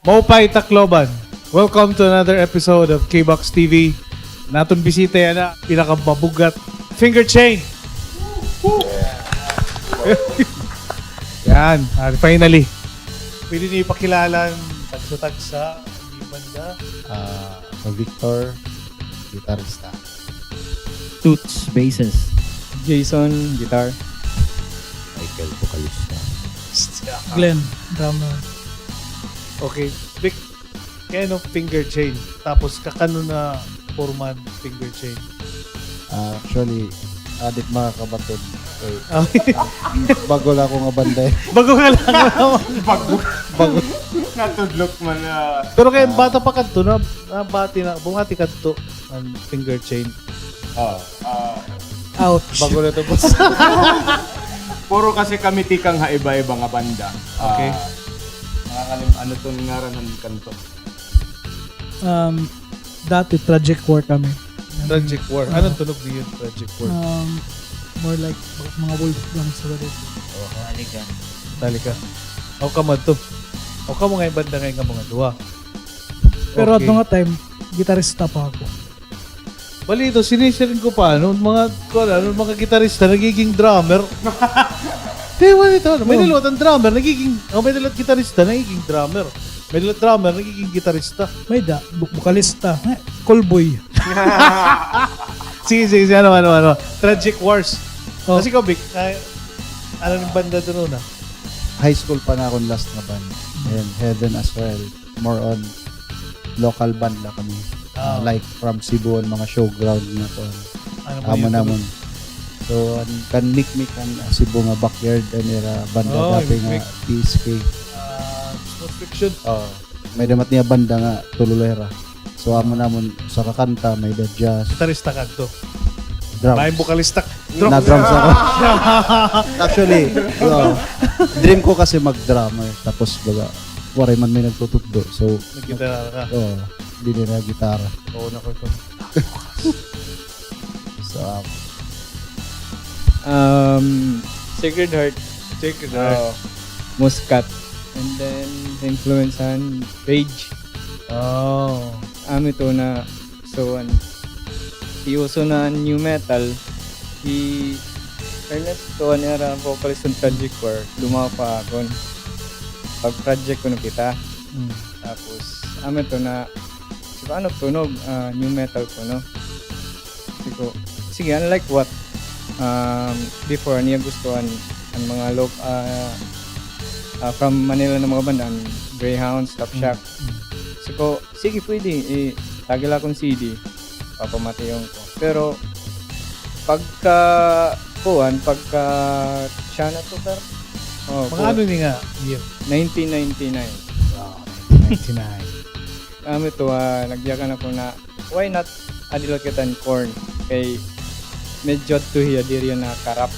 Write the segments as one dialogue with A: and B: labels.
A: Maupay Tacloban. Welcome to another episode of K-Box TV. Naton bisita yan na pinakababugat finger chain. Yan, finally. Pwede niyo ipakilala ang tagsa-tagsa ni banda.
B: Ako Victor, gitarista.
C: Toots, basses.
D: Jason, guitar.
B: Michael, vocalista.
E: Glenn, drummer.
A: Okay, Vic, kaya no finger chain. Tapos kakano na four-man finger chain.
B: Actually, adik mga kabatid. Bago lang ako nga banda eh.
A: Bago ka lang.
B: Bago.
D: Natudlok man na.
A: Pero kaya bata pa kanto na bumati kanto ang finger chain.
E: Ouch.
B: Bago na ito boss.
D: Puro kasi kami tikang haiba-iba nga banda.
A: Okay.
D: Ano to ngaranan kanto?
E: Dati tragic war kami.
A: Tragic War. Anong tunog niyo Tragic War?
E: More like mga wolf lang sa galit.
C: Halika.
A: Talika. Ako ka man to. Ako ka mo ngayon banda ngayon ka mga duwa.
E: Pero at
A: Okay.
E: nga time, gitarista pa ako.
A: Balito, sinisirin ko pa, mga gitarista, nagiging drummer. Diba ito, may dalawat ang drummer, may dalawat gitarista, nagiging drummer. May dalawat drummer, nagiging gitarista.
E: May bukalista. Callboy.
A: Sige, ano. Tragic Wars.
E: Oh.
A: Kasi ko, Vic, ano yung banda doon na?
B: High school pa na akong last na band. And Heaven as well. More on local band lang kami. Like from Cebu, mga showground na to.
A: Ano
B: Amo namon. So, kan mikmik kan Cebu nga backyard and era banda dati nga
A: mikmik.
B: PSK.
A: Smooth Fiction.
B: May damat niya banda nga Tululera. So, amo namon sa kakanta, may the jazz,
A: Gitarista ka to.
B: drums.
A: May bukalista.
B: Na drums ako. Actually, dream ko kasi mag-drummer. Tapos baga, waray man may nagtutugdo. So,
A: Nagkitara ka.
B: hindi nila gitara.
A: Oo, naku.
B: So,
D: Sacred Heart.
A: Sacred Heart.
D: Muscat. And then, influencean Rage.
A: Oh.
D: Ito na, so, iuso na new metal. Ernesto, era vocalist ng Tragic War. Lumawa pa ako. Pag-project ko na kita. Tapos, ito na, so, tunog, new metal ko, no? Sige, unlike what before niya gustuhan ang mga from Manila na mga banda, Greyhound, Stop Shack. So, sige, pwede, tagil akong CD, papamatayon ko. Pero, pagka siya na to, sir?
A: Mga ano ni nga? Year.
D: 1999.
A: Wow, 1999.
D: Ito, nagyakan ako na, why not adilakitan corn? Kay medyo tuhiya diri na karap.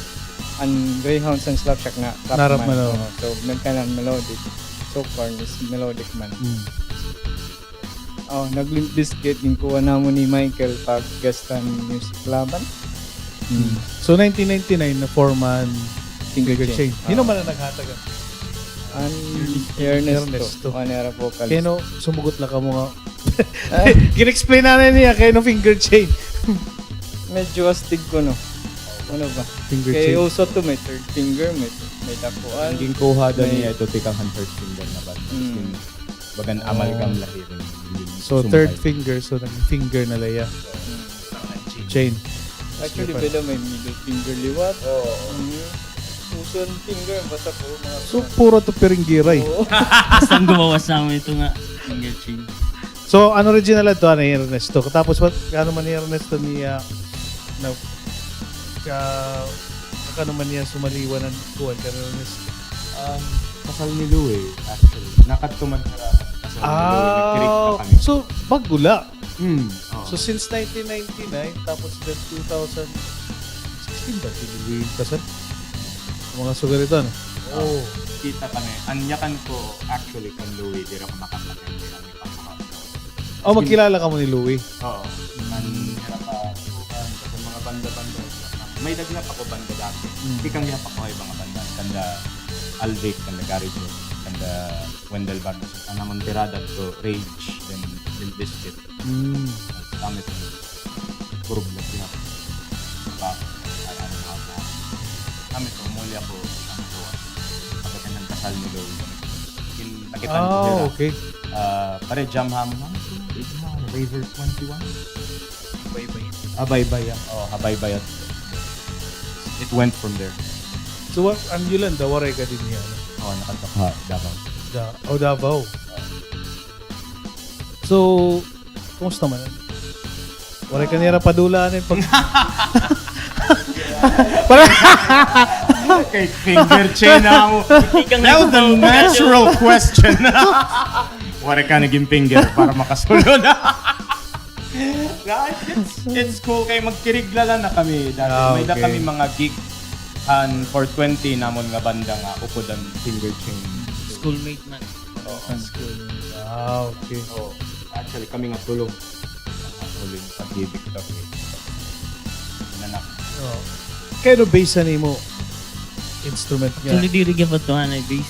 D: Ang Greyhounds and Slapshack na
A: Narap
D: man.
A: man,
D: So, nagkanan melodic. So, corn is melodic man. Nag-limp biscuit yung kuha na mo ni Michael pag guestan music laban.
A: So 1999 na four-man
D: Finger
A: chain. Sino man ang naghatag?
D: Ernesto. Anera vocal.
A: Kaya no, sumugot lang ka mo nga. Kin-explain na niya kaya no finger chain.
D: Medyo astig ko, no? Ano ba?
A: Finger
D: Kaya
A: chain.
D: also to may third finger, may dapuan.
C: Naging kuhada
D: May-
C: niya ito tikang first finger na ba? Bagan
A: Oh.
C: amalgam lahirin.
A: So third finger, so naging finger na laya. Chain.
D: Actually, pwede may middle finger liwat. Puson finger, basta po mga...
A: So puro to piringgiray.
D: Oo.
C: Basta gumawa sa amin ito nga finger chain.
A: So ano original ito ni Ernesto. Tapos ano man ni Ernesto niya ano man niya sumaliwan ng kuwan ka Ernesto.
C: Kasal ni Louie, actually. Nakatuman harapan. Kasal ni Louie, nag-create pa kami.
A: So baggula.
C: Oo.
A: So since 1999 tapos then 2016 ba tinuloy kasal? Mga sugar ito, no?
C: Oh, kita kami. Anyakan ko actually kung Louie, di ako makapatid.
A: Oh, magkilala ka mo ni Louie.
C: Oo. Manira pa sa mga banda-banda. May daglap ako banda dati. Di kang lihat ako ay mga banda. Kanda Alvic, kanda Garage, kanda Wendell Barnes. Ang namon tirada to Rage, then Limp Bizkit. Kami to. Puro black yun ako. Kami to, muli ako isang tuwa. Kapag ang kasal ni Louie. Nakitan ko sila.
A: okay.
C: Pare, jam hamon naman. Raver 21. Habay-bay. Habay-bay. It went from there.
A: So, ang Yolanda, waray ka din niya.
C: Nakanta ka, Davao.
A: Davao. So, kumusta man? Waray ka nira padulanin pag...
C: Kay finger chain na mo. That was the natural question. Wala ka naging finger para makasunod. Guys, it's cool kay magkirigla lang na kami dati. May da
A: okay.
C: kami mga gig and for 20 namon nga banda nga upod ang finger chain.
F: Schoolmate man.
A: Okay.
C: Oh, actually kami nga tulog. Uling pag-ibig to. Nanak.
A: Kaya no bass na mo instrument niya?
F: Actually, di rin ba ito ay bass?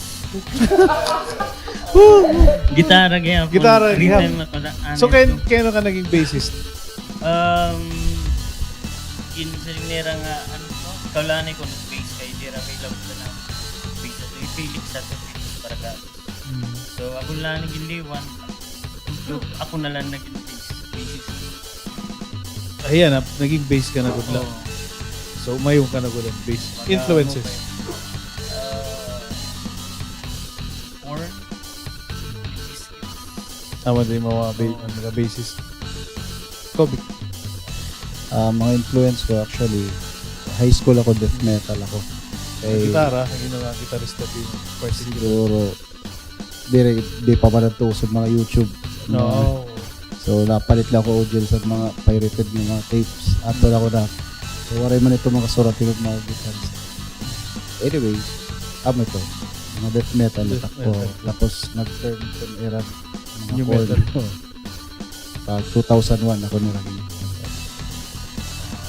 F: Gitara kaya po.
A: Gitara,
F: Rhythm
A: yeah.
F: ako na.
A: So, kaya ka naging bassist?
F: Nera nga, ano to? Kaulanay ko nag-bass kay Dira may love na bass. So, ipilit sa ito, Philips Baragatos. So, ako lang naging liwan. So, ako na lang naging bassist.
A: Ayan, naging bass ka na good lang.
F: Oo.
A: So, umayong ka na good ang bass. Influences?
F: Porn.
A: Tama din yung mga bassist. Kobe.
B: Mga influence ko actually, high school ako, death metal ako.
A: Gitara, yung mga gitarista din. First
B: Siguro, di pa man sa mga YouTube.
A: No.
B: So, napalit lang ako audio sa mga pirated ng mga tapes. Ato ako na. So, waray man ito mga surat yung mga guitarista. Anyway, ito. Mga death metal
A: Death
B: ako.
A: metal.
B: Tapos, nag-turn from era mga
A: New
B: chord.
A: metal.
B: Pag 2001 ako niragin.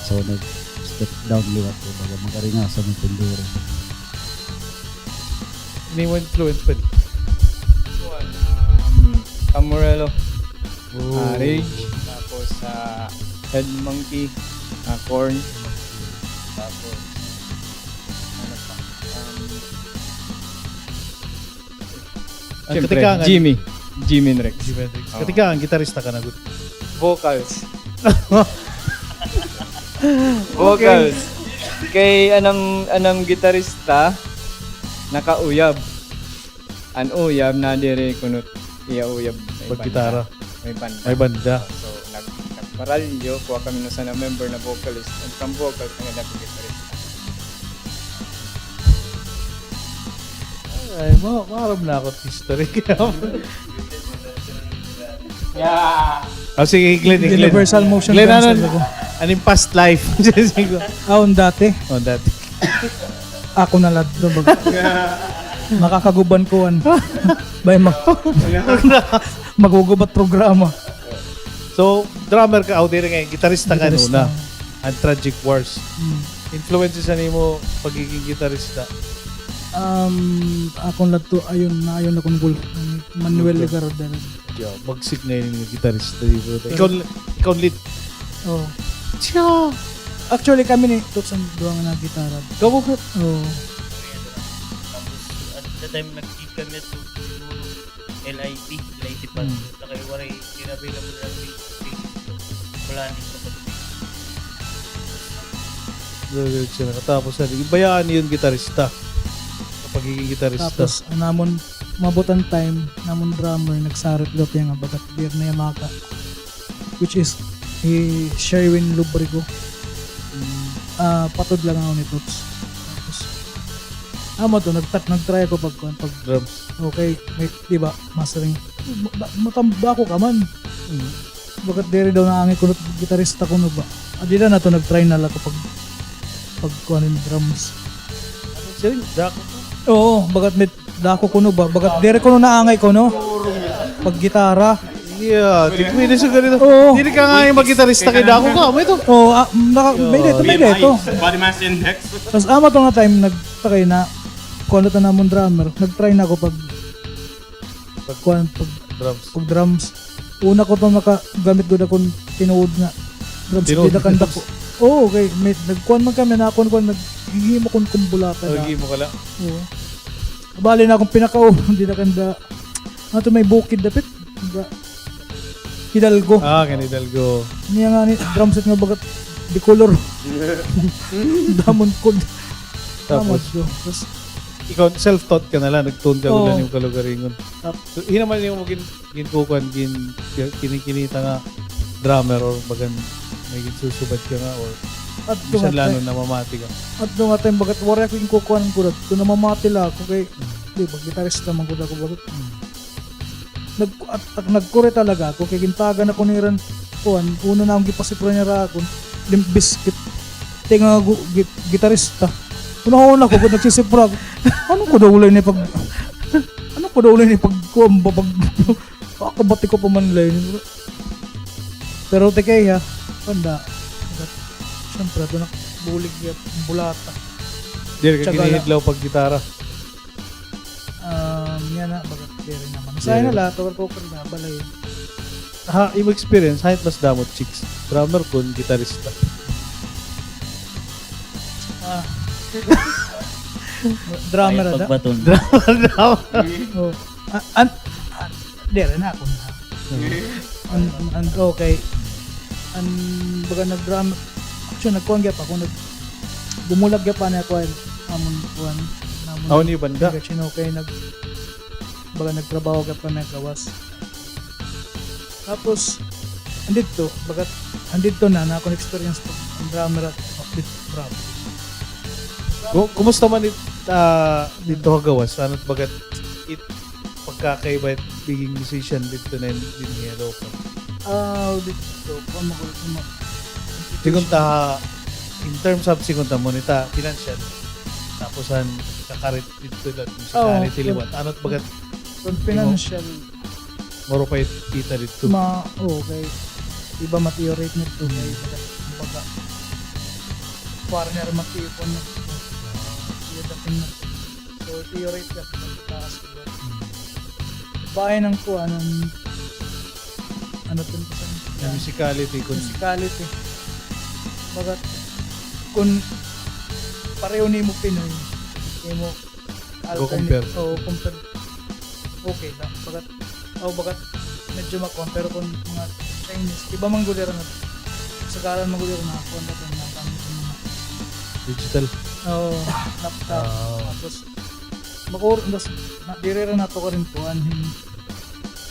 B: So, nag-step down liwat ko. Baga mag-aringa sa mga tinduro.
A: Hindi mo influence pa din.
D: Amorello,
A: Oh.
D: Rage, tapos Head Monkey, Korn, tapos ano pa?
A: Ang
D: Siyempre,
A: katikangan.
D: Jimi Rex.
A: Jimi Hendrix.
D: Oo.
A: Katikangan, gitarista ka na good.
D: Vocals. Vocals. Kay anam gitarista nakauyab. An uyab na dire kunut iya uyab
A: Pag gitara.
D: May banda.
A: May banda.
D: So nagparalyo kuha kami no sa na member na vocalist and from vocals nga dapat gitarista.
A: Ay, maram na ako at history. Sige, Glenn.
E: Universal motion
A: Glenn,
E: cancel ako.
A: anong past life?
E: Dati,
A: On that.
E: ako na lad. Makakaguban ko an. Bay magugubat programa.
A: So, drummer ka out there ngayon. Gitarista ka
E: Gitarista.
A: nuna. Ang Tragic Wars.
E: Mm.
A: Influences ano mo pagiging gitarista?
E: Ako lad to ayon akong Wolf. Manuel Legardel.
A: Magsik na yung gitarista. Ikaw lead.
E: Oh.
A: Tiyo!
E: Actually kami ni Tots ang duwang na gitara.
A: Ikaw mo ka?
E: Oh.
F: Tapos, at the time nag-gig kami ito, siguro, LIT pa. Kaya waray, available na basis. Wala din sa pag-basis.
A: Tapos, bayaan yung gitarista. Sa pagiging gitarista.
E: Tapos namon mabutan time namon drummer nagsarot daw nga bagat beer na Yamaka, which is Sherwin Lubrigo. Patod lang ako ni Tots. Tapos to nagtry ako pag
A: Drums.
E: okay, may di ba mastering matamba ko ka man. Bagat diri daw na angay kunot gitarista kuno ba. Adira na to nagtry na lang ko pag kuan ni drums.
A: Sir, Jack.
E: Oo, bagat may dako kuno ba? Bagat dere kuno naangay ko no. Pag gitara.
A: Yeah, tigpili sa ganito.
E: Oo.
A: Hindi ka nga yung mag-gitarista kay Dako ka. May ito.
E: Oo, may dito.
C: Body mass index.
E: Tapos to nga time nagtakay na kuno ta namon drummer. Nagtry na ako pag kuan
A: Drums.
E: pag drums. Una ko to gamit ko na kung tinuod nga drums
A: Tinuod
E: di na kanda
A: drums.
E: ko. Oo, okay. May nagkuan man kami na ako naghihimo kong kumbulatan na.
A: Lagi mo kala.
E: Oo. Bali na akong pinakao, di na kanda. Ato may bukid dapit. Hidalgo.
A: Ah, kanidalgo.
E: Niya nga ni drum set nga bagat di color. Damon kod.
A: Tapos,
E: Tapos
A: ikaw, self-taught ka na lang, nag-tune ka
E: Oo.
A: ulan yung kalugaringon. So, hinaman yung ginkukuan, kinikinita nga drummer or bagan may ginsusubad ka nga or
E: at
A: bisan lalo
E: tunga
A: na mamati ka.
E: at tunga time bagat wala ko yung kukuan ko rat. Kung namamati la ako kay di ba gitarista man ko ako bagat. Nagkure talaga ako kay gintagan ako ni Ran kuan. Uno na akong gipasipra niya ra ako. Limp Bizkit. Tinga gitarista. Una ko kung nagsisipra ako. Ano ko daw ulay ni pag kuwan ba pag ako bati ko pa man lay. Pero tekay ha. Panda. Siyempre ito bulig yat bulata.
A: Di ka
E: Tsagala.
A: kinihidlaw pag gitara.
E: Yan na bagat diri naman. Saya na la to na balay.
A: Ha, yung experience, kahit mas damot chicks. Drummer kun, gitarista.
E: Ah. Drummer
F: Ay,
E: ada.
F: pagbaton.
E: Oh. Dere na ako na. Okay. Baga nag-drum. Actually, nagkuhan gyap ako. Bumulag gyap pa na ako. Amon kuhan.
A: Ako ni banda.
E: Okay, baga nagtrabaho gyap pa na gawas. Tapos, andito na ako experience pag ang drummer at upbeat drum.
A: Kumusta man dito kagawas? Ano bagat pagkakaiba at biging musician dito na din niya local?
E: Dito, pamakulit
A: Sigun ta, in terms of sigun ta moneta, financial. Taposan kakarit dito lang musicality
E: Oo.
A: liwat. Ano't bagat
E: financial
A: moro pa kita dito.
E: okay. Iba ma-theorate nito kay baga partner matipon na. Iya dating na. So theorate ka taas ko. Bahay ng kuan ano tun sa
A: Yung musicality kun
E: musicality. Baga kung pareho ni mo Pinoy, hindi mo
A: compare.
E: compare. Okay lang. Bagat medyo ma-compare kung mga Chinese. Iba man gulira na. Sagaran man gulira na ako na gamit ng mga
A: digital.
E: laptop. Tapos mas dirira na to ka rin kuan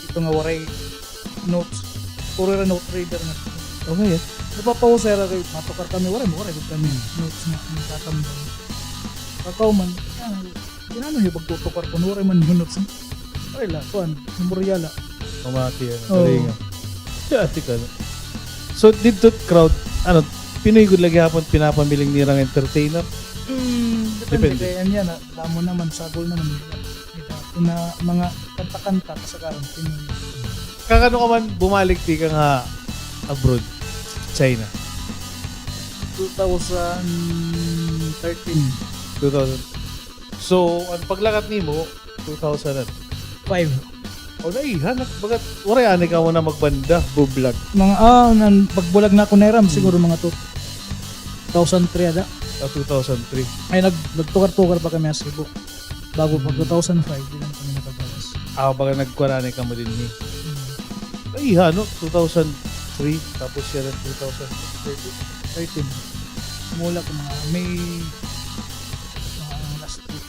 E: ito nga waray notes. Puro ra note reader na.
A: Okay.
E: Napapahusera kayo, matukar kami, waray kami notes na natatambang. Pagkaw man, ginano yung pagtutukar ko, waray man yung notes. Waray la, kuan, memorya la.
A: Mamati yan.
E: Oo.
A: Galing. Ati ka. So dito crowd, Pinoy good lagi hapon pinapamiling nirang entertainer.
E: Depende.
A: Depende.
E: Kaya yan, damo naman, sagol naman. Kung na mga kanta-kanta, kasagaran, Pinoy.
A: Kakano ka man bumalik di ka nga abroad, China,
E: 2013.
A: 2000. So, ang paglakat nimo 2000 at
E: 5.
A: o naihan at bagat waray ani ka mo na magbanda
D: Bublag.
E: Mga, pagbulag na ako na Ram, siguro mga 2003 ada.
A: 2003.
E: Ay, nagtukar-tukar pa kami sa Cebu. Bago pag 2005, di lang kami nakagawas.
A: Baga nagkwarani ka mo din ni. Naihan no 2003 tapos yan ang 2013.
E: 13. Mula ko mga May, mga last week,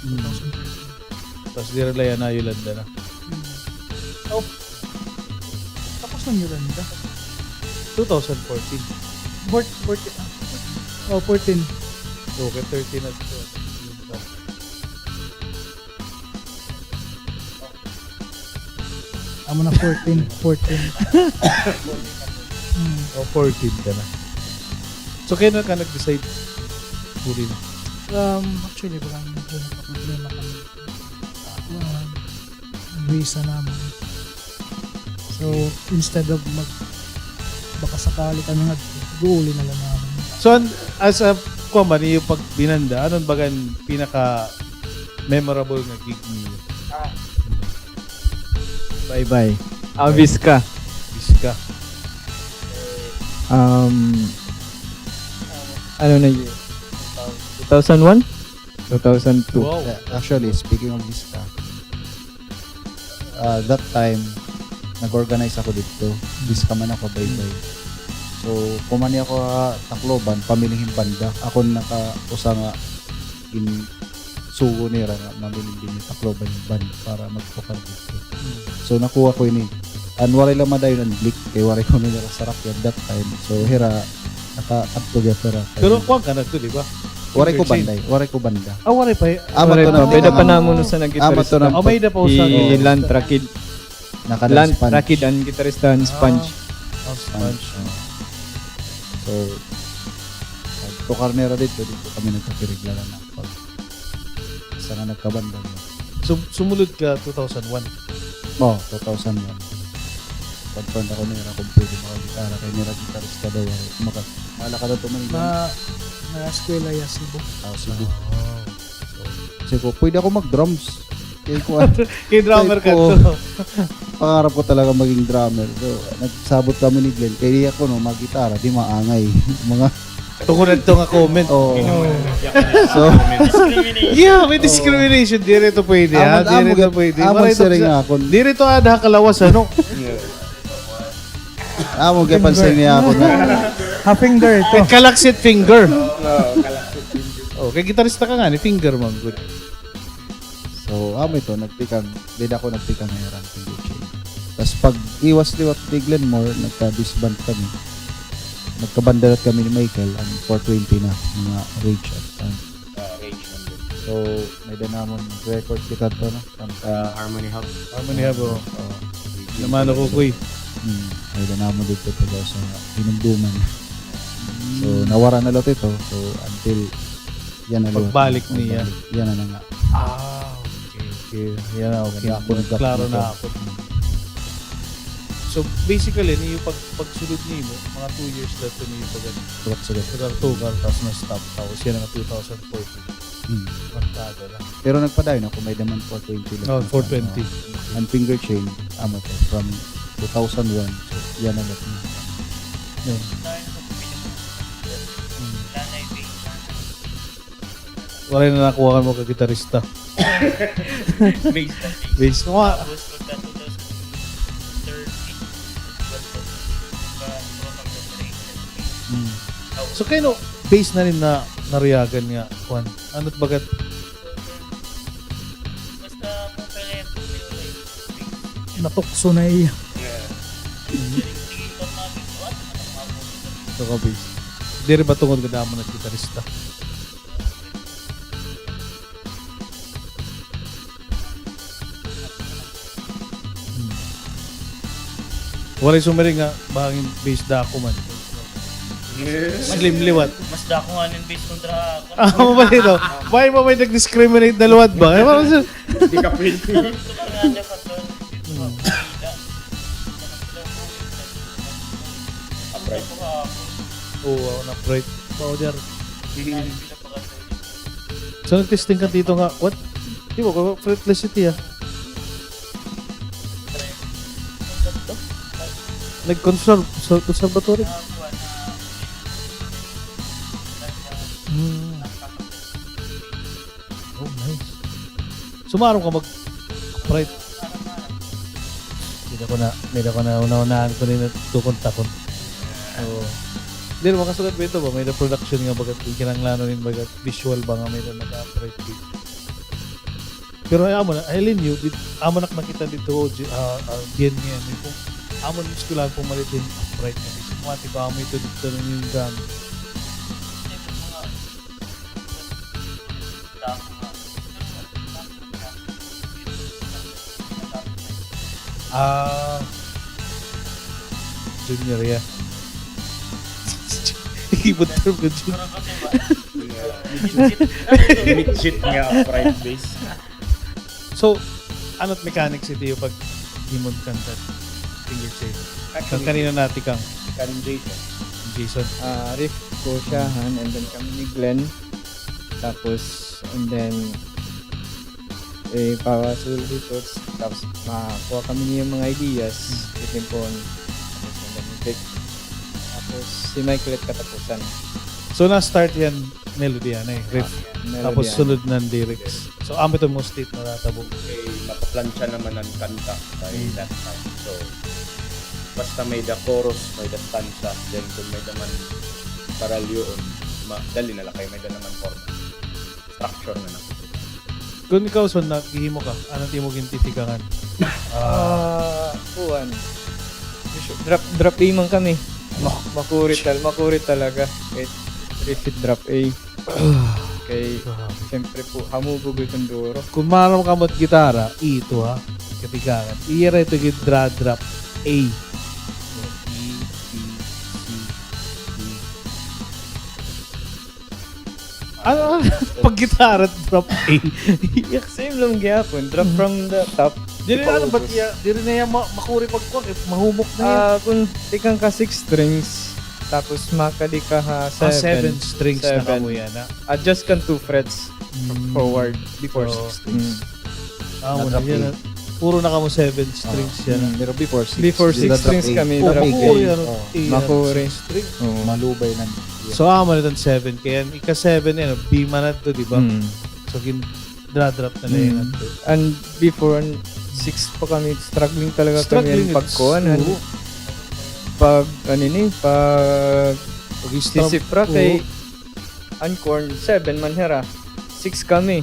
E: 2013.
A: Tapos di rin layan na Yolanda na.
E: Oh, tapos ng Yolanda.
A: 2014.
E: 14. Oh, 14.
A: Okay, 13 at
E: Amo na 14. 14.
A: o 14 ka na. So kailan ka nag-decide? Puli na.
E: Actually, baka medyo nagka-problema kami. Visa namin. So, instead of baka sakali kami guuli na lang namin.
A: So, as a kuwan yung pag binanda, anong bagan pinaka memorable nga gig niyo?
D: Bye-bye. Aviska.
A: Biska.
D: Ano na year? 2001? 2002.
A: Wow.
B: Actually, speaking of this that time, nag-organize ako dito. Biska man ako, bye-bye. So, kumani ako Tacloban, pamilihin banda. Ako nakausa nga in sugo nila nga mamili din yung Tacloban yung band para magpukar dito. So, nakuha ko ini. And waray lang madayon ang blik kay waray ko nila sa Rakyan that time. So, hira naka-adto pera.
A: Pero kuwag ka na to, di ba?
B: waray ko banday, waray ko banda.
A: Waray pa.
B: Amat to na.
D: Pwede pa na mo sa
B: Amat to
D: nag-gitarista.
B: na.
A: May na pa usan.
D: Land Rakid. Land Rakid ang gitarista ang Sponge.
A: Sponge.
B: So, tukar nera dito kami nagkapirigla na pag isa na nagkabanda.
A: Sumulod ka 2001.
B: Oh, 2001. Pagpanda ko nera kung pwede makagitara kay nera gitarista daw. Maala ka daw tumanila.
E: Na eskwela ya Cebu.
B: Cebu. Kasi ko, pwede ako mag-drums. Kaya ko,
A: Kay drummer ka
B: Type
A: to.
B: pangarap ko talaga maging drummer. So, nagsabot kami ni Glenn. Kaya ako, no, mag-gitara, di maangay. Mga,
A: Tungkol ito nga comment.
B: oh. So,
A: Yeah, may discrimination. Di rito pwede, ha? Di rito pwede.
B: Amon siring nga ako.
A: Di rito ada kalawas, ano?
B: Amon kapansin niya ako na.
E: Hafinger ito.
A: Kalaksit finger. Oh, kay gitarista ka nga ni finger man good.
B: So, ito, nagtikang, din ako nagtikang ngayon. Tapos pag iwas liwat ni Glenmore, nagka-disband kami. Nagkabandarat kami ni Michael, ang 420 na, mga Rage at time.
C: Rage number.
B: So, may danamon record kita to, no?
C: Harmony Hub.
A: Harmony Hub, oh. Naman ako, kuy.
B: May danamon dito pala sa pinumduman. So, nawara na lot ito. So, until yan na lot.
A: Pagbalik niya.
B: Yan na nga.
A: Okay. Yan na, okay.
B: Ako nag-gap
A: Klaro
B: nito.
A: na ako. So, basically, niyo pagsulod niyo mo, mga 2 years na ito niyo
B: Sugat-sugat.
A: pag-tugar, tapos na-stop. Tapos yan ang 2014. Magtaga na.
B: Pero nagpadayon ako, may daman 420 lang.
A: Oh, 420.
B: And finger chain, to, from 2001. So, yan na lot.
A: Yun. Wala na nakuha mo ka-gitarista.
F: Base na base.
A: Base mo nga.
F: Tapos pagka 2013,
A: So kayo, base na rin na nariyagan nga, Juan. Ano't bagat?
F: basta po pala yung
E: Natukso na iya.
A: Ito ka, base. Hindi rin ba tungkol ka naman ng gitarista? Walay sumaring nga, bahangin base da ako man. Slim liwat.
F: mas dako nga ng base kontra ako.
A: Ano ba ito? Bakit mo may nag-discriminate na luwad ba? Eh, parang sa-
C: Hindi ka pwede.
F: Ito pa nga niya ka doon. Dito ka pila.
C: Upright.
F: Ito ka ako.
A: Oo, ako na bright. Powder.
F: Pila pa ka doon.
A: So nag-testing ka dito nga, what? Di ba, fretlessity ah. Conservatory. Oh, nice. Sumarong ka mag-upright. Hindi ko na una-unahan ko rin tukon-takon. Oo. Hindi naman kasulat ba ito ba? May na production nga bagat kinanglano rin bagat visual ba nga may na nag-upright dito. Pero ay amo na, Helen you, amo nakita dito, bien nga may kung amo na ko lang pumalit din upright na dito. Mati pa amo ito dito rin yung gamit. Junior ya. Ibut term ka junior.
C: Midget nga upright bass.
A: So, ano't mechanics ito yung pag himod kanta finger chain? Kang kanina natin kang
C: Karin Jason.
A: Jason.
D: Riff ko siya, and then kami ni Glenn. Tapos, and then, pawasul dito, tapos makakuha kami ng mga ideas, itimpon, tapos mag-pick. Tapos si Michael at katapusan.
A: So na-start yan, melody yan eh, riff.
D: Melody
A: Tapos
D: yan.
A: sunod ng lyrics. So amo ito mo state na natabog.
C: Okay, nakaplansya naman ang kanta by that time. So, basta may the chorus, may the stanza, then kung may naman paral yun, dali na lang kayo, may da naman form. Structure na lang.
A: Kung ikaw son naghihimo ka, anong timo gintifikangan?
D: Kuwan. Drop A man kami. Makurit talaga. Kahit refit drop A. Kay, siyempre po, hamubog itong duro.
A: Kung maram ka mo't gitara, ito ha, katikangan. Iyara ito yung drop A. So, E, B, C, D. Ano? Pag gitara, drop A.
D: Same lang gyapon. Drop from the top.
A: Di rin ano, ba't iya, di rin na yan makuri pagkuhan, mahumok na yan.
D: Kung tikang ka 6 strings, tapos makadi ka ha 7.
A: 7 strings na
D: Seven.
A: kamo yan ha.
D: Adjust kang 2 frets forward before
A: So,
D: 6 strings.
A: Wala
B: drop
A: yan. Puro na kamo 7 strings yan ha.
B: Pero before 6.
D: Before 6 strings kami,
A: Oh,
D: drop
A: makuri
D: A.
A: ano.
B: Oh,
D: makuri.
A: String.
D: Oo.
B: Malubay ng
A: So amo na itong 7. Kaya ika-7 yan, B man na ito, di ba?
D: Mm.
A: So drop na lang yan.
D: And before 6 pa kami, struggling talaga
A: Struggling,
D: kami ang pagkuhanan.
A: oo.
D: Pag, pag
A: Pag-strum.
D: sisipra kay Uncorn, 7 man hera. 6 kami.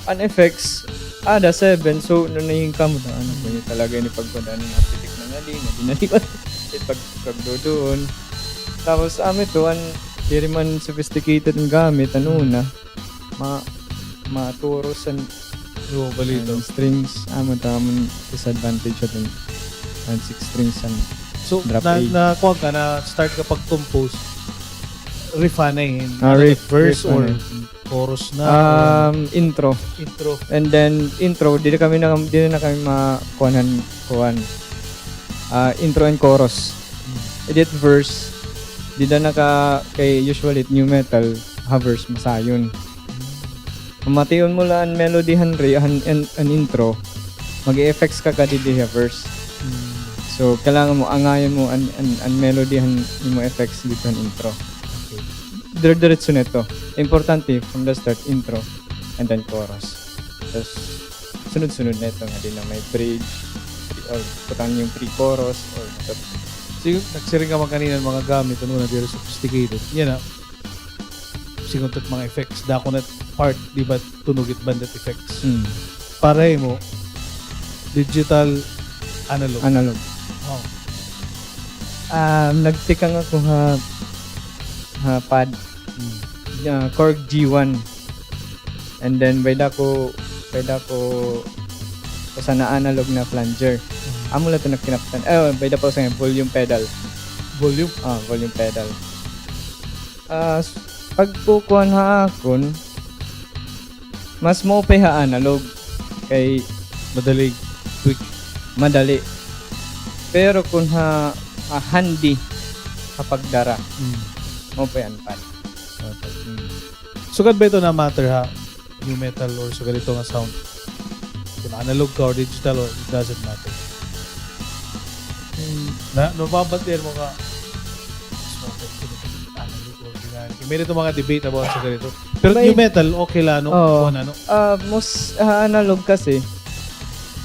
D: An effects, ada 7. So, nanayin ka mo na, ano ba yun talaga yung pagkuhanan na pitik na nga din, dinaliwan. Pagdodoon. Tapos, ito, di rin man sophisticated ang gamit, ano na, maturos and
A: Oo, balito.
D: strings, tamon disadvantage at and 6 strings and
A: So,
D: Drop
A: kuha ka na start ka pag-compose, riffanahin.
D: riff,
A: verse
D: riff
A: or
D: na
A: chorus na,
D: intro.
A: intro.
D: And then intro, di na kami makuhanan. Intro and chorus. Edit verse. Di na kay usually new metal, verse masayon. Mamation mo lang ang melody Henry an intro. Mag-effects ka kadidi verse. So kailangan mo angayon mo an melody mo effects dito ang intro. Diretso nito. Importante from the start intro and then chorus. Tapos sunod-sunod nito nga din na may bridge or putang yung pre-chorus or
A: So, nagsiring ka man kanina ng mga gamit, ano na, very sophisticated. Yan na. Siguntot mga effects. Dako na part, di ba, tunugit bandit effects. Pareho mo, digital, analog. Oh.
D: Nagtikang ako pad Korg G1 and then bayda ko sa na analog na flanger. Amo lang ito nagkinaptan. Bayda pa sa volume pedal.
A: Volume.
D: Volume pedal. Pag kukuhan akon, mas mo pa analog kay
A: Madalig. Quick.
D: madali. Pero kung handy kapag dara, mo pa yan pad.
A: Sugad ba ito na matter ha? New metal or sugad ito nga sound? Kung analog ka or digital or it doesn't matter. Nababantiyan mo ka analog or organic. May ito mga debate about sa ganito. Pero
D: May-
A: new metal, okay lang, no?
D: Oo.
A: Kung ano.
D: Most analog kasi,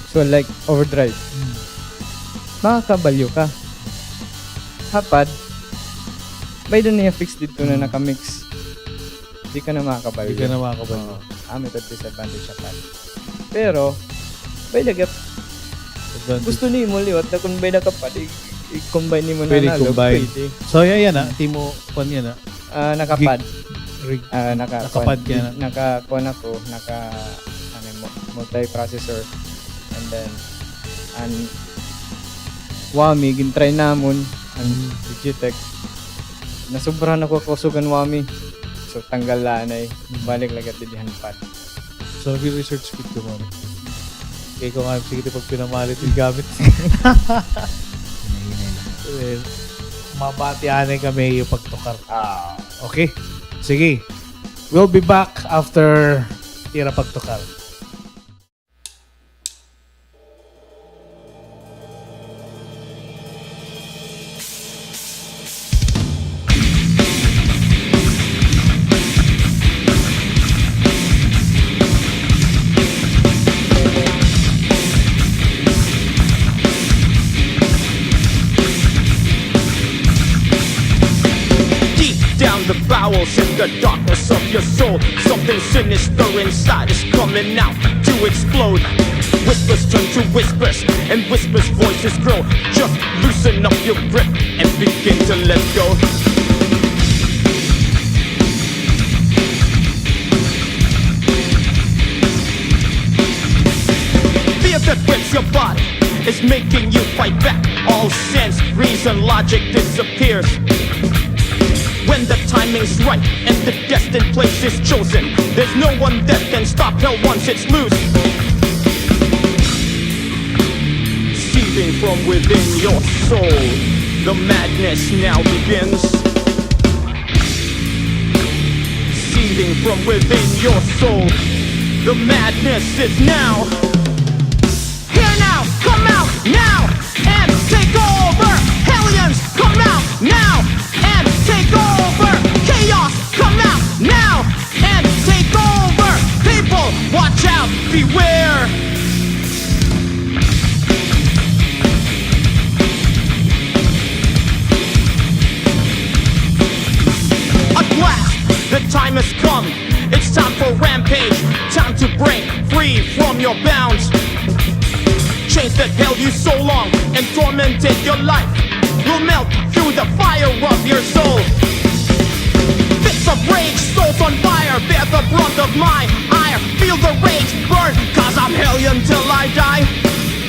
D: so like overdrive, makakabalyo ka. Hapad, may doon niya fix dito na nakamix. Di ka na makakabalyo.
A: Hindi ka na makakabalo.
D: Ito disadvantage siya pad. Pero, may lagap. Gusto ni mo liwat na kung may nakapad, i-combine ni mo na
A: Pwede
D: analog.
A: combine.
D: Pwede.
A: So, yan ha. Timo, pan yan ha.
D: Nakapad.
A: Rig.
D: Nakapad
A: ka na.
D: Naka-kuan ako, multi-processor. And then, Wami, gintry namon, ang Digitech. Nasubrahan ako kusugan Wami. So, tanggal lanay. Balik lagat didihan pad.
A: So, nag-research kit ko mo. Kaya ko nga, sige pag pinamalit yung gamit. Mabatianay kami yung pagtukar. Okay? Sige. We'll be back after tira pagtukar.
G: the bowels, in the darkness of your soul. Something sinister inside is coming out to explode. Whispers turn to whispers, and whispers' voices grow. Just loosen up your grip and begin to let go. Fear that grips your body is making you fight back. All sense, reason, logic disappears. When the timing's right and the destined place is chosen, there's no one that can stop hell once it's loose. Seething from within your soul, the madness now begins. Seething from within your soul, the madness is now. Here now, come out now and take over. Hellions, come out now and take over. Chaos, come out now and take over. People, watch out, beware. At last, the time has come. It's time for rampage. Time to break free from your bounds. Chains that held you so long and tormented your life will melt through the fire of your soul. Fits of rage, souls on fire, bear the brunt of my ire. Feel the rage burn, cause I'm hellion till I die.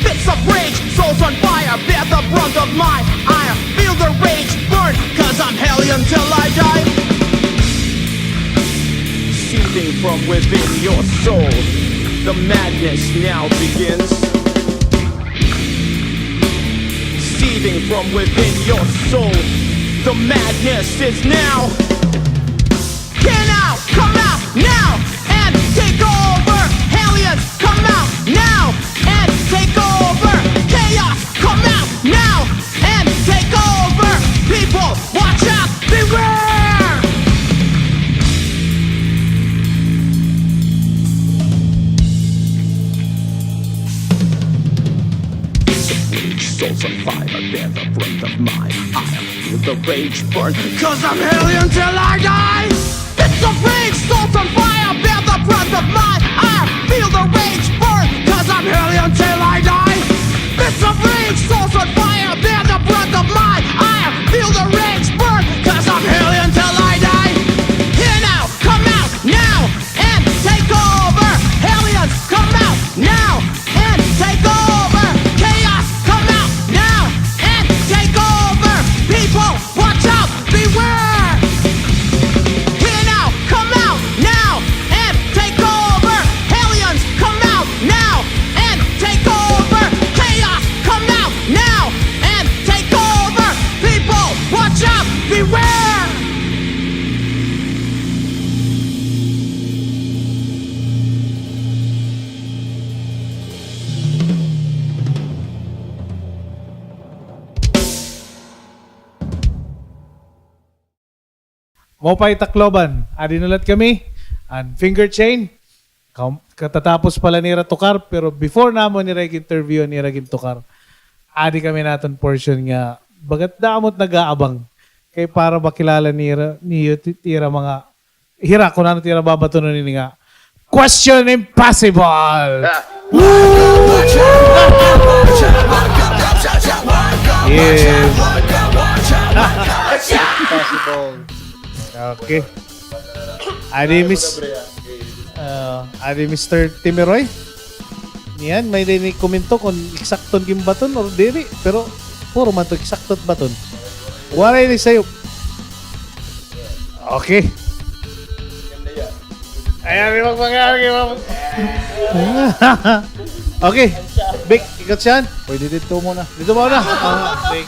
G: Fits of rage, souls on fire, bear the brunt of my ire. Feel the rage burn, cause I'm hellion till I die. Seething from within your soul, the madness now begins. Seething from within your soul, the madness is now. Here now, come out now and take over. Hellions, come out now and take over. Chaos, come out now and take over. People, watch out, beware. Souls on fire, bear the brunt of my ire. Feel the rage burn, cause I'm hellion till I die. Bits of rage, souls on fire, bear the brunt of my ire. Feel the rage burn, cause I'm hellion till I die. Bits of rage, souls on fire, bear the brunt of my ire. Feel the rage burn, cause I'm hellion till I die. Here now, come out now and take over. Hellions, come out now and take over. Chaos, come out now and take over. People, watch out, beware. Here now, come out now and take over. Hellions, come out now and take over. Chaos, come out now and take over. People, watch out, beware.
A: Mopay Tacloban, adinulat kami, and finger chain. Katatapos pala ni Tukar, pero before namo ni Reg interview ni Reg Tukar, adi kami naton portion nga, bagat damot nag-aabang, kay para makilala ni tira mga, hira ko na tira babato nun ni nga, Question Impossible! Yes.
B: Possible.
A: Okay. Adi Mr. Timiroy. Yan, may dinig komento kung eksakton kim baton or diri. Pero, puro man to eksaktot baton. Waray ni sayo. Okay. Ayan, magpagkari. Okay. Big, ikot siyan.
B: Pwede dito muna.
A: Dito mo na.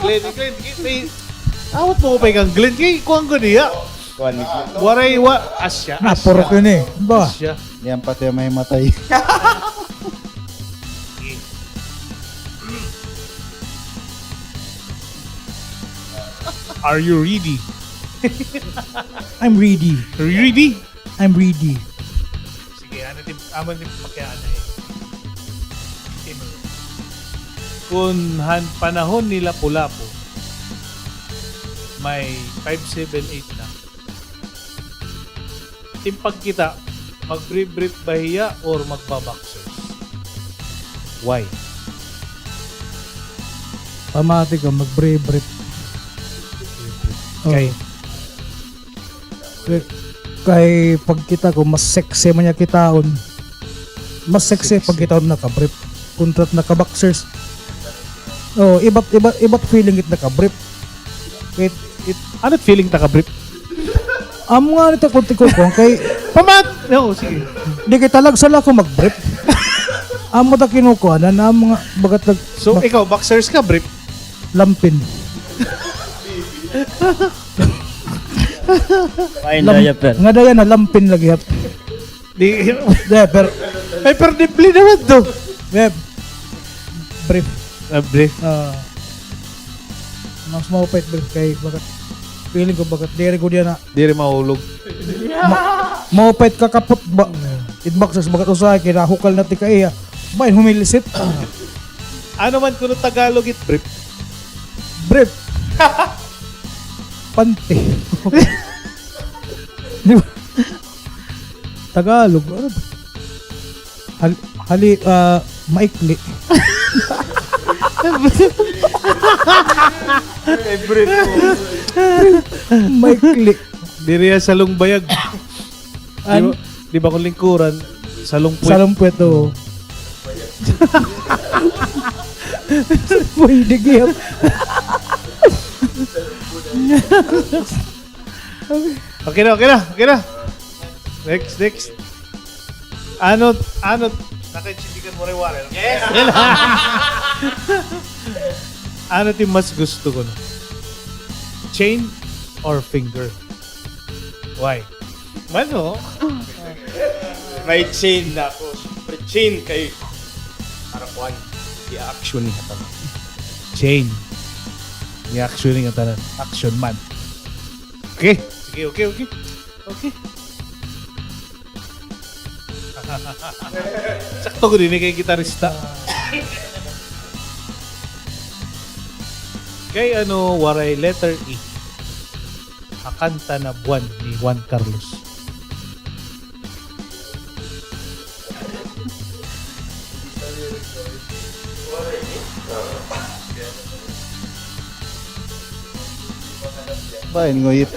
A: Glenn. Awat mo ko pa ikang Glenn. Kaya kuhaan ko niya. Waray asya.
E: Napurok yun eh. Ba?
A: Asya.
B: Yan pati may matay.
A: Are you ready?
E: I'm ready.
A: Are you ready?
E: I'm ready.
A: Sige, aman din pakiaan eh. Kung panahon nila Lapu-Lapu, may 578 na. timpag kita, mag-brief bahiya or magbaboxers? Why?
E: Pamati ka, mag-brave.
A: Kay,
E: Kay pagkita ko, mas sexy man niya kitaon. Mas sexy pag kitaon naka-brief. Kuntrat naka-boxers. Oh, iba't feeling it naka-brief.
A: ano't feeling taka-brief?
E: Amo nga nito kunti ko kay
A: Pamat! No, sige.
E: di kay talag sala ko mag-brief. Amo ta kinukuha na mga bagat nag
A: So, ikaw, boxers ka, brief?
E: lampin.
F: Fine diaper.
E: Nga daya na lampin lagi hap.
A: Di,
E: Diaper.
A: ay, per dibli naman to.
E: Web. Brief.
A: Brief.
E: Mas maupait brief kay bagat feeling ko bagat dere ko diyan na
A: Di rin mahulog.
E: maupait ka kapot ba it boxers bagat usahay kay nahukal na ti kaiya bain humilisit.
A: Ano man kung Tagalog it, brief?
E: Brief. Pante. Di ba? Tagalog. Ano ba? Maikli. Maikli.
A: Di rin sa lungbayag.
E: An?
A: Di ba kung lingkuran, sa lungpuit?
E: Salong puweto. Pwede gayam.
A: Okay na. Next. Ano, nakaisindikan mo rin warin. Yes! Ano ti mas gusto ko no? Chain or finger? Why? Ano?
C: May chain na ako. Siyempre, chain kay Arakuan. I-action niya ito.
A: Chain. I-actioning ang tanan. Action man. Okay. Sige, okay. Sakto ko din kay gitarista. Kay ano, waray letter E. Akanta na buwan ni Juan Carlos.
B: Bain ngoyit.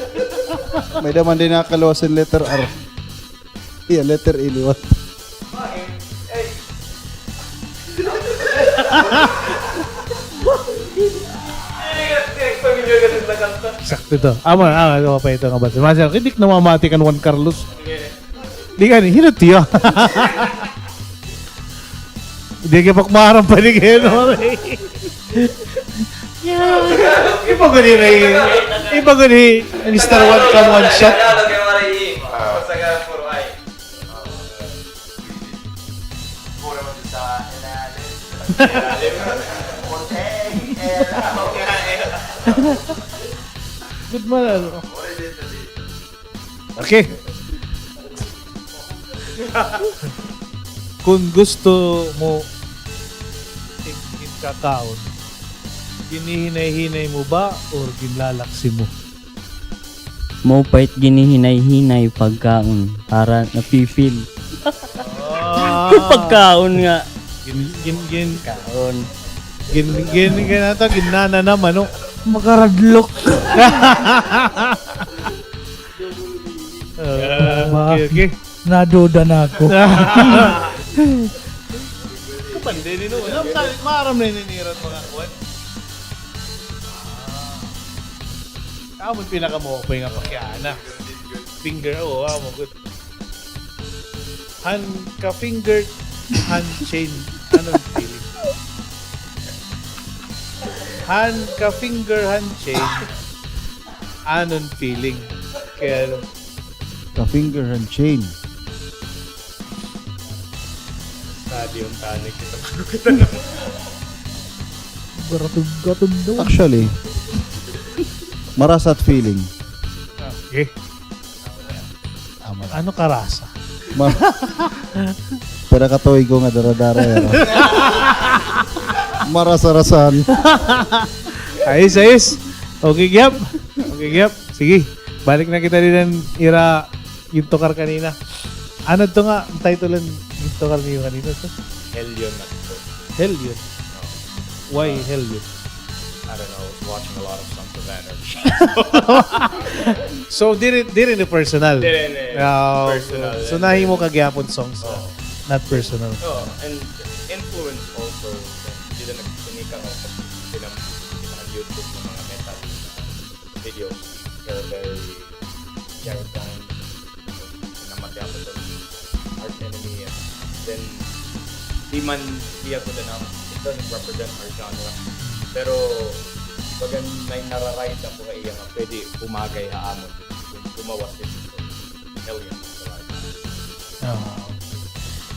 B: May daman din nakakaluwasan letter R. Iya, letter E liwat.
A: Sakto to. Ama pa ito nga ba? Masya, hindi ka namamati kan Juan Carlos. Di ka ni, hinot tiyo. Hindi ka pakmarang pa ni kayo, no? Iba ko ni Mr. One Come One Shot. Good man. Okay. Kung gusto mo kakaon, ginihinay-hinay mo ba or ginlalaksi mo?
F: Maupait ginihinay-hinay pagkaon para napifeel. Pagkaon nga. Kaon.
A: Ginana naman, no?
E: Makaradlok.
A: Okay.
E: Naduda na ako.
A: Kapande ni no. Maram na niniran mga kuwan. Mo pinaka mo pa nga pakyana. Finger, mo good. Hand ka finger, hand chain. Anong feeling? Hand ka finger, hand chain. Anong feeling? Kaya
B: The finger and chain.
C: Stadium tanic ito.
E: Gatod daw.
B: Actually, marasat feeling.
A: okay. Ano karasa?
B: Ma Pero katoy ko nga daradara yan. Marasa-rasan.
A: Ayos. Okay, Gyap. Sige. Balik na kita din ng era yung tukar kanina. Ano to nga, ang title yung tukar niyo kanina to?
C: Hell yun na to.
A: Hell yun. Why hell yun?
C: I don't know, I was watching a lot of Sons of Anarchy.
A: So, di rin yung personal.
C: Personal.
A: So, nahi mo kagyapon songs.
C: Oh.
A: Not personal.
C: Oh, and influence also. Hindi na nagsinika ako pag pinang YouTube ng mga metal videos. They're very terrifying. Namatay ako doon. Arch Enemy. And then, di ako din ako. It doesn't represent our genre. Pero, pag may nararide ako kay iya nga, pwede umagay haamon. Kung gumawas din ito. Hell yun.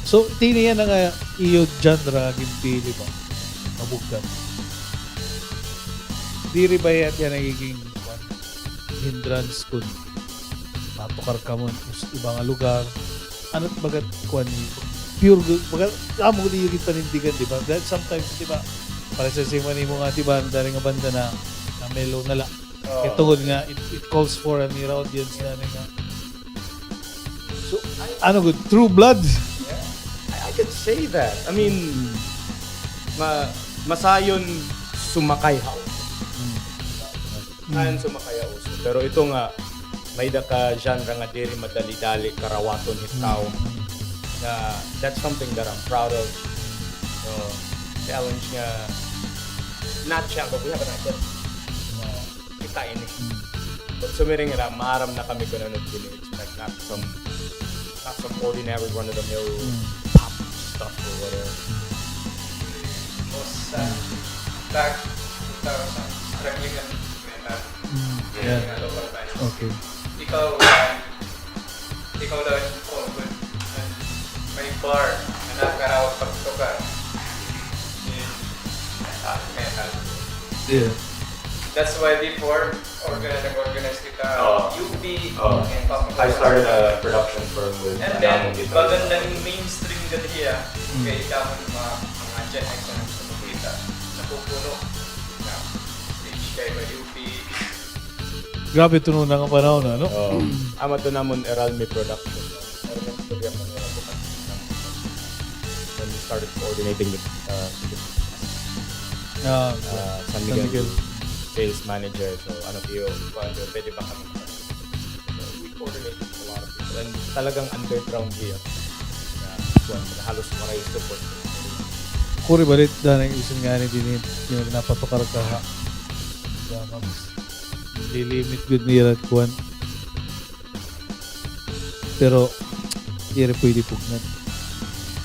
A: So, tini yan nga iyo genre gimpili ba? Mabugkan. Di rin ba yan nagiging hindrance kung matukar ka mo sa ibang lugar? Ano't bagat kuan pure bagat amo di yung panindigan, di ba? That sometimes, di ba? Para sa simani mo nga, di ba? Ang daring nga banda na mellow na lang. Ito nga, it calls for a near audience na nga. So, ano good? True Blood?
C: I could say that. I mean, masayon sumakay ha. Masayon sumakay ha uso. Pero ito nga, may da ka genre nga diri madali-dali karawaton hitaw. Na that's something that I'm proud of. So, challenge nga not challenge, we have an idea. Kita ini. But sumiring nga maaram na kami kung ano expect not some ordinary run-of-the-mill pop stuff or whatever.
D: Most back 2000 struggling and metal.
A: Yeah.
D: Local bands.
A: Okay.
D: Ikaw daw yung good. May bar na nakarawag pagtukar. Metal.
A: Yeah.
D: That's why before nag-organize kita UP and Papa.
C: I started a production firm with
D: And then,
C: Anamong Guitar.
D: magandang mainstream ka diya. Kaya ikaw mga Gen X na nakita. Napupuno na stage kayo ba UP.
A: Grabe ito nung nga panahon, ano?
C: Ama to namon Eralmi Production. Eralmi Studio man nila bukas. When we started coordinating with San Miguel sales manager. So ano tiyo, pwede ba kami? So we coordinated with a lot of people. And talagang underground here. Halos maray support.
A: Kuri balit dahil isang nga din yung napatukar ka ha. Lilimit good niya at kuwan. Pero, hindi rin pwede pugnan.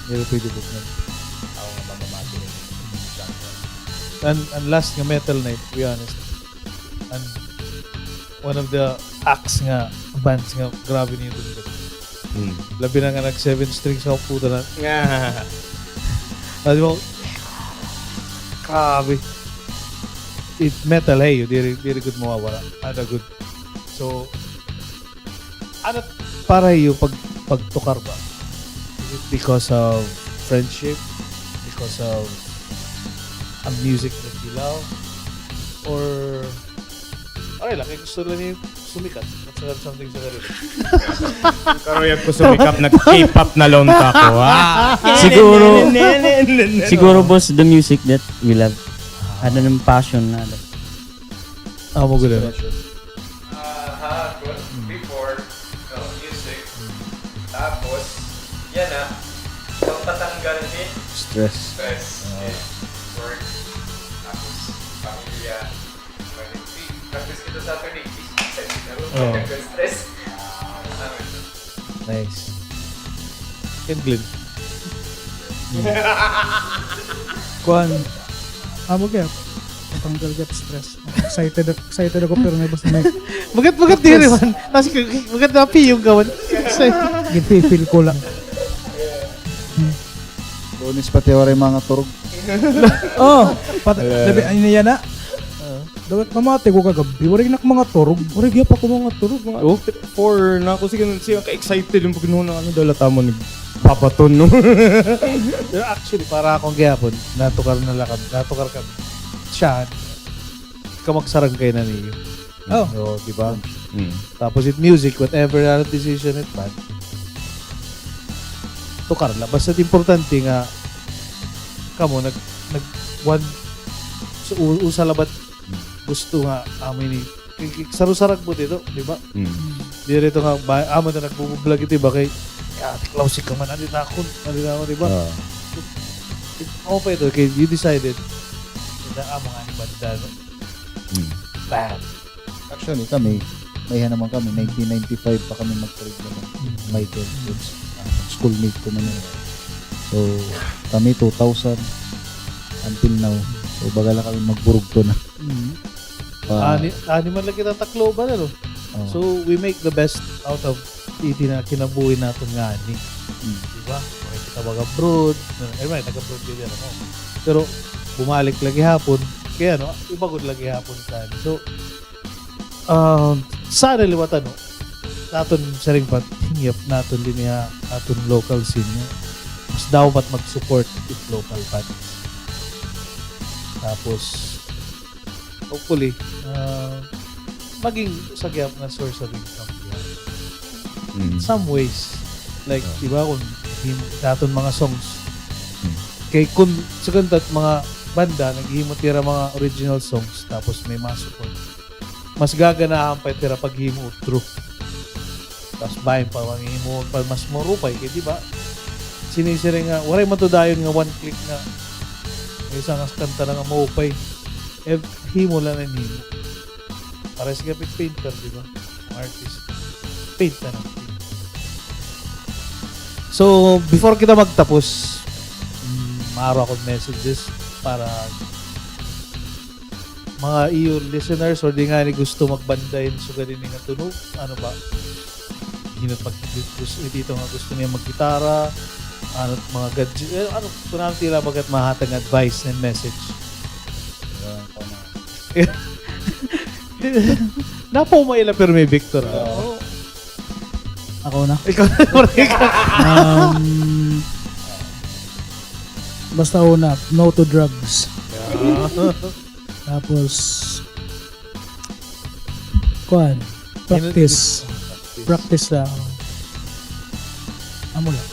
C: Ako nga mamamati rin.
A: And last nga Metal Night, to be honest. And one of the acts nga, bands nga, grabe niyo dun. Labi na nga nag 7 strings ako puta na. Di mo, grabe. It metal, hey, di good mawawala. Ano good. So, ano para iyo pagtukar ba? Is it because of friendship? Because of a music that you love? Or, okay lang, gusto lang niyo sumikat. Let's something sa kanila.
C: Pero yung ko sumikap, nag-K-pop na lonta ko.
F: Siguro boss, the music that we love. Ano ng passion na.
A: Mo good na.
D: Hapon, before, music. Tapos, yan na. Ang tatanggal ni
B: Stress.
D: stress. Work. Tapos, pamilya. Practice kita Saturday. Stress.
A: Nice. Ken Glenn.
E: Kuan. Amo kaya. Patanggal get stress. Excited ako pero may basta may
A: Magat diri man. Tapos magat na yung gawan.
E: gipipil ko lang.
B: Bonus pati wala yung mga turog.
E: Oh, labi ano yan na. Dapat mamati ko kagabi. Warig na mga turog. Warig pa ko mga turog.
C: Oh, for na ako siya ka-excited yung pagkinuha ng ano dalata mo nagpapaton no.
A: Pero actually, para akong gihapon, natukar kami. Siya, kamagsarang kayo na niyo.
E: Oh.
A: Di ba? Tapos it music, whatever na decision it man. Tukar na. Basta importante nga, kamo, nag one, so, usalabat, gusto nga, amin ni, sarusarag mo dito, di ba? Di rito nga, amo na nagbubublog ito, ba kay, klausik ka man, ano na ako, di ba? Ako pa ito, kay you decided, amo nga ni banda, no? Bam!
B: Actually, kami, may naman kami, 1995 pa kami mag-trade naman. Michael, schoolmate ko man yun. So, kami 2000 until now. So, bagala kami magburugto na.
A: Ani man lang kita takloban, ano?
B: Oh.
A: So, we make the best out of iti na kinabuhi natin nga ni. Diba? Kaya kita mag-abroad. Nag-abroad din yan ako. Pero, bumalik lagi hapon. Kaya, no? Ibagod lagi hapon ka. So, sana liwatan, no? Naton sa ring pat, hingyap naton din niya aton local scene niya. Mas dapat mag-support with local bands. Tapos, hopefully, maging sagyap na source of income. In some ways, like, di ba, kung naton mga songs, kay kun second at mga banda, naghihimo tira mga original songs, tapos may mga support. Mas gaganahan pa tira paghimo true. Tapos bayan pa manghimo pa mas morupay kay di ba? Sinisiring nga waray man to dayon nga one click na may isang kanta na nga maupay. Himo lang na himo. Pares ka painter, di ba? Ang artist. Paint na lang. So, before kita magtapos, maaro ako messages para mga iyo listeners or di nga ni gusto magbandayin so ganin nga tunog. Ano ba? Hinot gusto dito nga gusto niya maggitara, ano mga gadget, ano kunang tila bagat mahatag advice and message. Napo mo ila pero may Victor.
E: Ako na.
A: Ikaw
E: Basta una, no to drugs. Tapos, practice. Practice lang. Amo lang.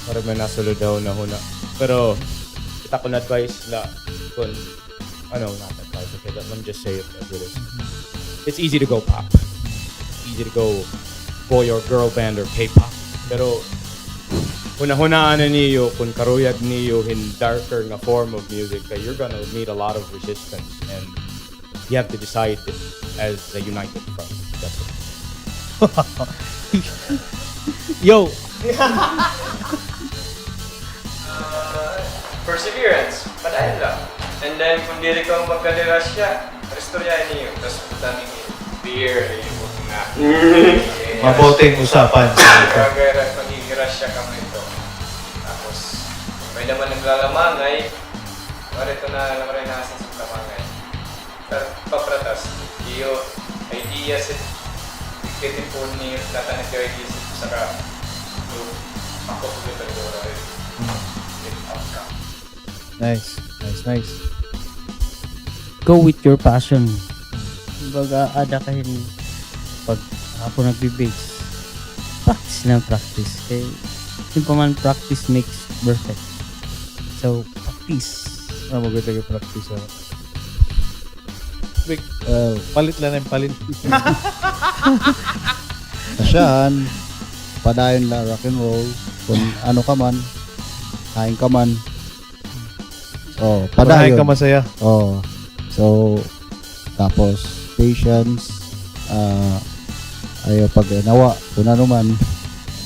C: Parang may nasulod daw na huna. Pero, kita ko na advice na kung, not advice, okay, let me just say it as it is. It's easy to go pop. It's easy to go boy or girl band or K-pop. Pero, hunahunaan na niyo kung karuyag niyo in darker na form of music that you're gonna meet a lot of resistance and you have to decide as a united front. That's it.
A: Yo,
D: Perseverance, padayon lang. And then, kung dili ka magkadira siya, restoryahin niyo. Tapos, putangin niyo. Beer, yung nga.
A: mabuting usapan.
D: Kagaya, pag-iiras siya kami ito. Tapos, may naman naglalamangay. Marito na naman nasan sa lamangay. Papratas, iyo, idea sa kitipon niyo, natanit yung idea sa saka, ako ko dito rin.
A: Nice.
F: Go with your passion. Baga, ada kayo pag ako nagbe-bass. Practice. Eh, yung pa man, practice makes perfect. So, practice.
A: Maganda yung practice. Big, palit lang yung palit.
B: Asyan, padayon la rock and roll. Kung ano ka man, kain ka man. Oh,
A: Padayon
B: padayon.
A: ka masaya.
B: Oh. So, tapos, patience, ayaw pag nawa, kung ano man,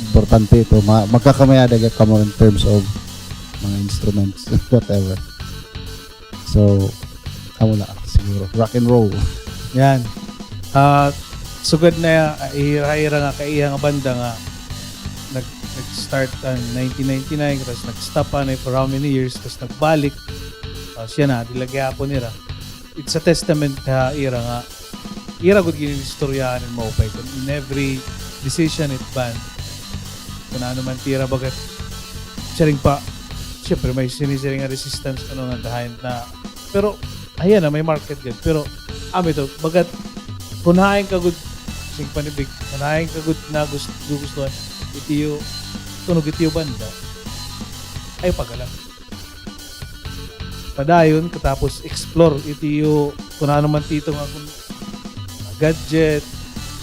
B: importante ito, magkakamayada ka mo in terms of mga instruments, whatever. So, amo na, siguro, rock and roll.
A: Yan. Sugad na ihira nga kaiya nga banda nga nag-start ang 1999 tapos nag-stop na for how many years tapos nagbalik tapos yan na dilagay po nila. It's a testament ha ira gud gini istoryahan mo pa ito in every decision it band kung ano man tira bagat siring pa syempre may sinisiring nga resistance ano nga behind na pero ayan na may market din pero ito, bagat punahin ka good sing panibig, punahin ka good na gustuhan, itiyo, tunog itiyo banda, ay pagalang. Padayon, katapos explore, itiyo, kung ano man tito nga kung gadget,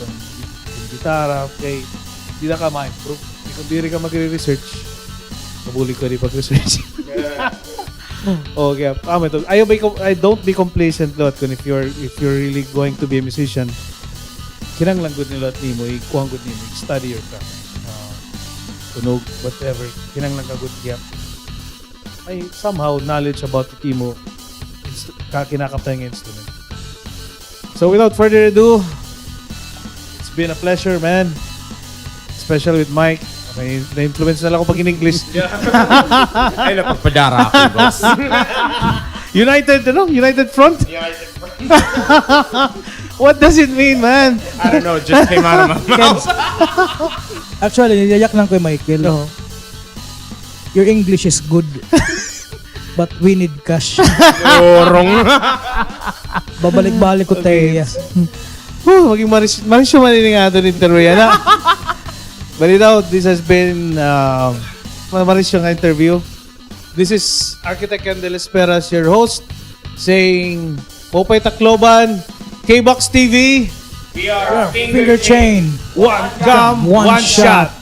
A: kung gitara, okay, di na ka ma-improve. Kung di rin ka magre-research, kabuli ko rin pag-research. Okay, ito. I don't be complacent lot kung if you're really going to be a musician. Kinanglang good nila at nimo, ikuang good nimo, study your craft. Tunog, whatever, kinanglang ka good gap. Ay somehow knowledge about the timo, kinakapta yung instrument. So without further ado, it's been a pleasure, man. Special with Mike. Okay, na-influence na lang ako pag in-English.
C: Ay, napagpadara ako, boss.
A: United Front? What does it mean, man?
C: I don't know, just came out of my mouth.
E: Actually, nilayak lang ko yung Michael.
A: No.
E: Your English is good. But we need cash.
C: Yorong.
E: Babalik-balik ko tayo.
A: Maging marisyo maniningado ng interview yan, ha? But this has been marisyong interview. This is Architect Kendel Esperas, your host, saying, Popay Tacloban, K-Box TV,
C: We are
E: Finger chain.
A: one come, one shot.